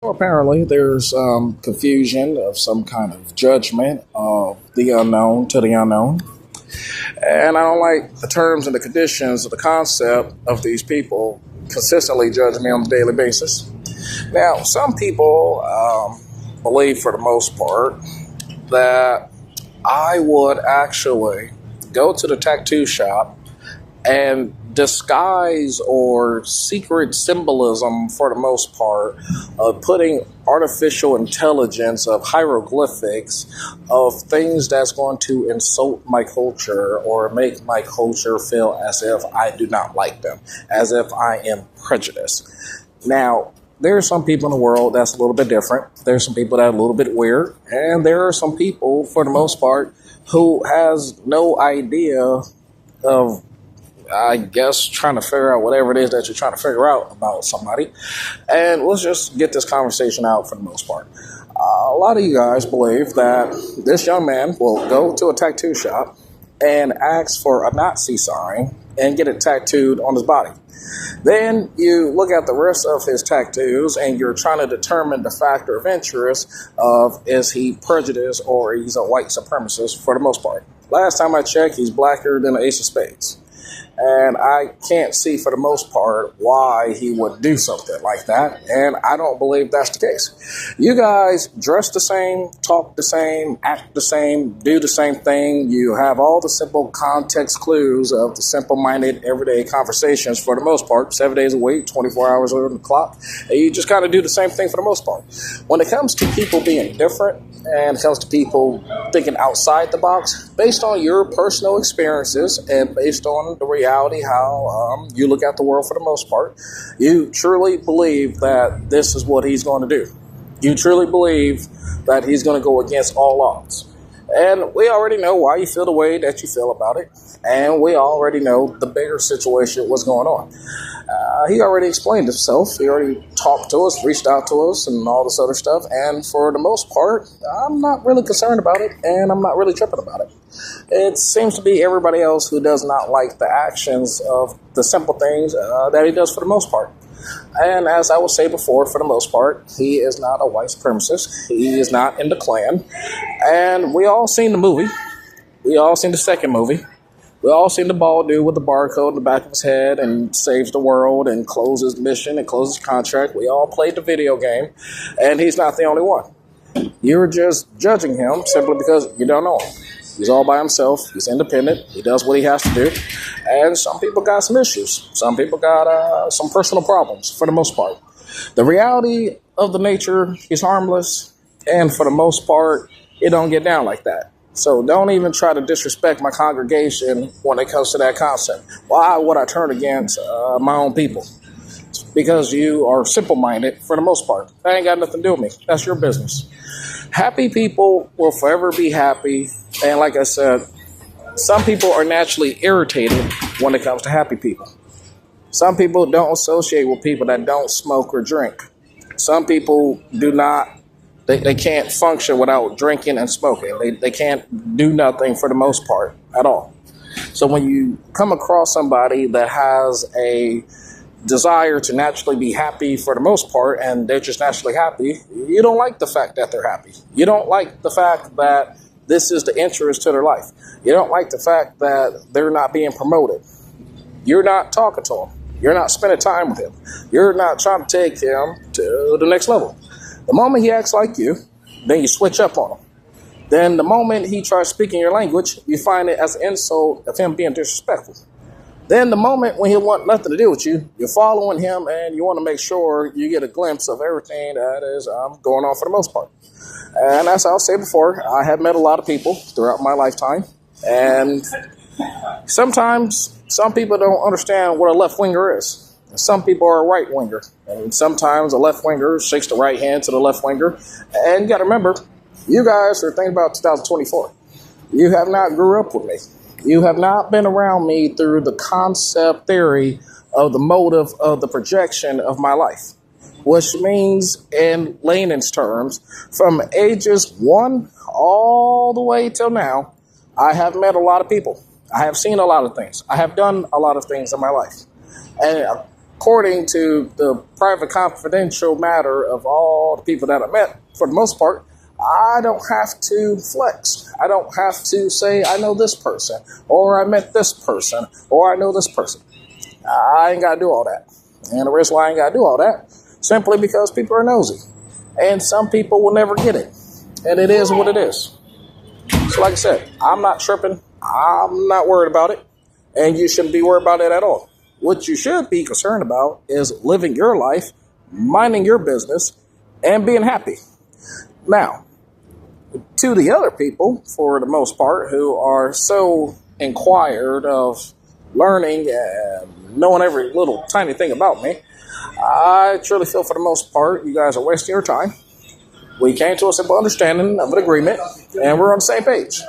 Apparently, there's confusion of some kind of judgment of the unknown to the unknown. And I don't like the terms and the conditions of the concept of these people consistently judging me on a daily basis. Now, some people believe, for the most part, that I would actually go to the tattoo shop and disguise or secret symbolism, for the most part, of putting artificial intelligence of hieroglyphics of things that's going to insult my culture or make my culture feel as if I do not like them, as if I am prejudiced. Now, there are some people in the world that's a little bit different. There's some people that are a little bit weird. And there are some people, for the most part, who has no idea of, I guess, trying to figure out whatever it is that you're trying to figure out about somebody. And let's just get this conversation out for the most part. A lot of you guys believe that this young man will go to a tattoo shop and ask for a Nazi sign and get it tattooed on his body. Then you look at the rest of his tattoos and you're trying to determine the factor of interest of, is he prejudiced or he's a white supremacist, for the most part. Last time I checked, he's blacker than an ace of spades. And I can't see, for the most part, why he would do something like that. And I don't believe that's the case. You guys dress the same, talk the same, act the same, do the same thing. You have all the simple context clues of the simple-minded, everyday conversations, for the most part, 7 days a week, 24 hours on the clock. And you just kind of do the same thing for the most part. When it comes to people being different, and it comes to people thinking outside the box, based on your personal experiences and based on the reality how you look at the world for the most part, you truly believe that this is what he's going to do. You truly believe that he's going to go against all odds. And we already know why you feel the way that you feel about it. And we already know the bigger situation, what's going on. He already explained himself. He already talked to us, reached out to us, and all this other stuff. And for the most part, I'm not really concerned about it, and I'm not really tripping about it. It seems to be everybody else who does not like the actions of the simple things that he does for the most part. And as I will say before, for the most part, he is not a white supremacist. He is not in the Klan. And we all seen the movie. We all seen the second movie. We all seen the bald dude with the barcode in the back of his head and saves the world and closes mission and closes contract. We all played the video game, and he's not the only one. You're just judging him simply because you don't know him. He's all by himself. He's independent. He does what he has to do. And some people got some issues. Some people got some personal problems, for the most part. The reality of the nature is harmless, and for the most part, it don't get down like that. So don't even try to disrespect my congregation when it comes to that concept. Why would I turn against my own people? It's because you are simple-minded for the most part. That ain't got nothing to do with me. That's your business. Happy people will forever be happy. And like I said, some people are naturally irritated when it comes to happy people. Some people don't associate with people that don't smoke or drink. Some people do not. They can't function without drinking and smoking. They can't do nothing for the most part at all. So when you come across somebody that has a desire to naturally be happy for the most part, and they're just naturally happy, you don't like the fact that they're happy. You don't like the fact that this is the interest to their life. You don't like the fact that they're not being promoted. You're not talking to them. You're not spending time with him. You're not trying to take him to the next level. The moment he acts like you, then you switch up on him. Then the moment he tries speaking your language, you find it as an insult of him being disrespectful. Then the moment when he want nothing to do with you, you're following him and you want to make sure you get a glimpse of everything that is going on for the most part. And as I'll say before, I have met a lot of people throughout my lifetime. And sometimes some people don't understand what a left-winger is. Some people are a right-winger, and sometimes a left-winger shakes the right hand to the left-winger. And you got to remember, you guys are thinking about 2024. You have not grew up with me. You have not been around me through the concept theory of the motive of the projection of my life, which means, in layman's terms, from ages 1 all the way till now, I have met a lot of people. I have seen a lot of things. I have done a lot of things in my life. And according to the private confidential matter of all the people that I met, for the most part, I don't have to flex. I don't have to say I know this person, or I met this person, or I know this person. I ain't got to do all that. And the reason why I ain't got to do all that, simply because people are nosy. And some people will never get it. And it is what it is. So like I said, I'm not tripping. I'm not worried about it. And you shouldn't be worried about it at all. What you should be concerned about is living your life, minding your business, and being happy. Now, to the other people, for the most part, who are so inquired of learning and knowing every little tiny thing about me, I truly feel for the most part, you guys are wasting your time. We came to a simple understanding of an agreement, and we're on the same page.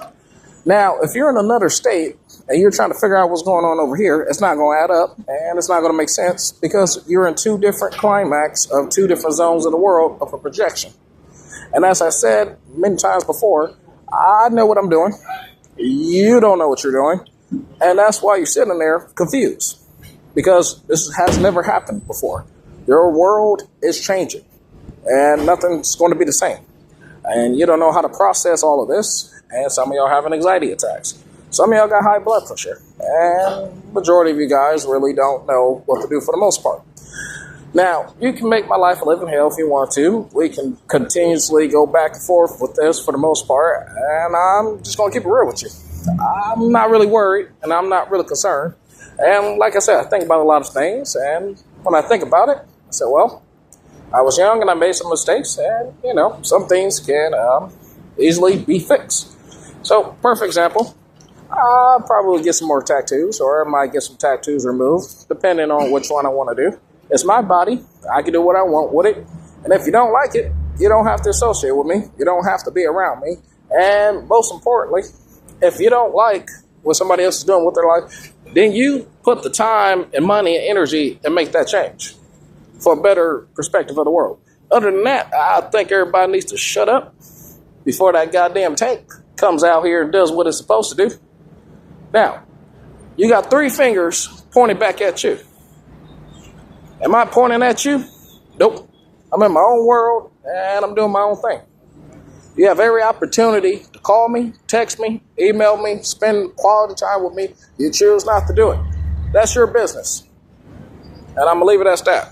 Now, if you're in another state and you're trying to figure out what's going on over here, it's not going to add up, and it's not going to make sense because you're in two different climax of two different zones of the world of a projection. And as I said many times before, I know what I'm doing. You don't know what you're doing. And that's why you're sitting there confused, because this has never happened before. Your world is changing, and nothing's going to be the same. And you don't know how to process all of this, and some of y'all having anxiety attacks. Some of y'all got high blood pressure, and majority of you guys really don't know what to do for the most part. Now, you can make my life a living hell if you want to. We can continuously go back and forth with this for the most part, and I'm just going to keep it real with you. I'm not really worried, and I'm not really concerned. And like I said, I think about a lot of things, and when I think about it, I said, well, I was young and I made some mistakes, and, some things can easily be fixed. So, perfect example, I'll probably get some more tattoos, or I might get some tattoos removed, depending on which one I want to do. It's my body. I can do what I want with it. And if you don't like it, you don't have to associate with me. You don't have to be around me. And most importantly, if you don't like what somebody else is doing with their life, then you put the time and money and energy and make that change for a better perspective of the world. Other than that, I think everybody needs to shut up before that goddamn tank comes out here and does what it's supposed to do. Now, you got 3 fingers pointing back at you. Am I pointing at you? Nope. I'm in my own world, and I'm doing my own thing. You have every opportunity to call me, text me, email me, spend quality time with me. You choose not to do it. That's your business. And I'm going to leave it as that.